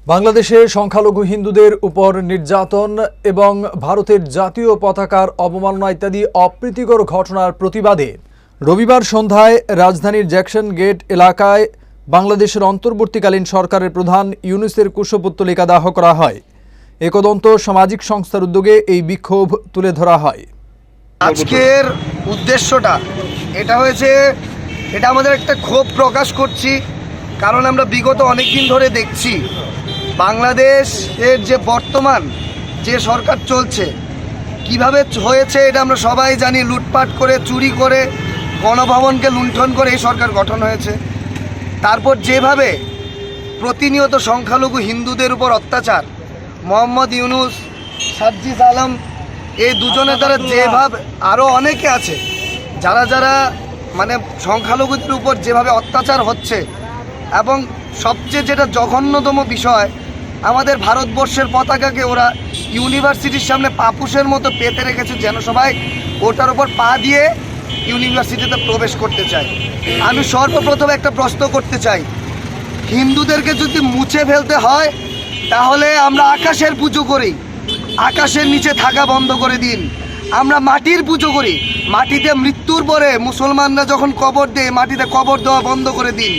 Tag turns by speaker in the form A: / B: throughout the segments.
A: বাংলাদেশে সংখ্যালঘু হিন্দুদের উপর নির্যাতন এবং ভারতের জাতীয় পতাকার অবমাননা ইত্যাদি অপ্রীতিকর ঘটনার প্রতিবাদে রবিবার সন্ধ্যায় রাজধানীর জ্যাকসন গেট এলাকায় বাংলাদেশের অন্তর্বর্তীকালীন সরকারের প্রধান ইউনূসের কুশপুত্তলিকা দাহ করা হয়। একদন্ত সামাজিক সংস্থার উদ্যোগে এই বিক্ষোভ তুলে ধরা হয়।
B: আজকের উদ্দেশ্যটা এটা আমাদের একটা ক্ষোভ প্রকাশ করছি, কারণ আমরা বিগত অনেক দিন ধরে দেখছি বাংলাদেশের যে বর্তমান যে সরকার চলছে কিভাবে হয়েছে এটা আমরা সবাই জানি। লুটপাট করে, চুরি করে, গণভবনকে লুণ্ঠন করে এই সরকার গঠন হয়েছে। তারপর যেভাবে প্রতিনিয়ত সংখ্যালঘু হিন্দুদের উপর অত্যাচার, মোহাম্মদ ইউনূস, সাজ্জিদ আলম এই দুজনের দ্বারা যেভাবে আরও অনেকে আছে যারা মানে সংখ্যালঘুদের উপর যেভাবে অত্যাচার হচ্ছে, এবং সবচেয়ে যেটা জঘন্যতম বিষয়, আমাদের ভারতবর্ষের পতাকাকে ওরা ইউনিভার্সিটির সামনে পাপুসের মতো পেতে রেখেছে, যেন সবাই ওটার ওপর পা দিয়ে ইউনিভার্সিটিতে প্রবেশ করতে চায়। আমি সর্বপ্রথম একটা প্রশ্ন করতে চাই, হিন্দুদেরকে যদি মুছে ফেলতে হয় তাহলে আমরা আকাশের পুজো করি, আকাশের নিচে থাকা বন্ধ করে দিন। আমরা মাটির পুজো করি, মাটিতে মৃত্যুর পরে মুসলমানরা যখন কবর দেয় মাটিতে কবর দেওয়া বন্ধ করে দিন।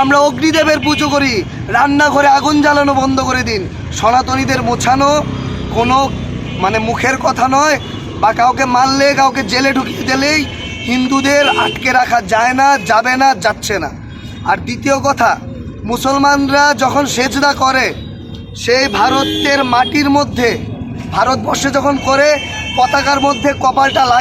B: আমরা অগ্নিদেবের পুজো করি, রান্নাঘরে আগুন জ্বালানো বন্ধ করে দিন। সনাতনীদের মোছানো কোনো মুখের কথা নয়, বা কাউকে মারলে, কাউকে জেলে ঢুকিয়ে দিলেই হিন্দুদের আটকে রাখা যায় না, যাবে না, যাচ্ছে না। আর দ্বিতীয় কথা, মুসলমানরা যখন সেজদা করে সেই ভারতের মাটির মধ্যে, ভারতবর্ষে যখন করে পতাকার মধ্যে কপালটা লাগে।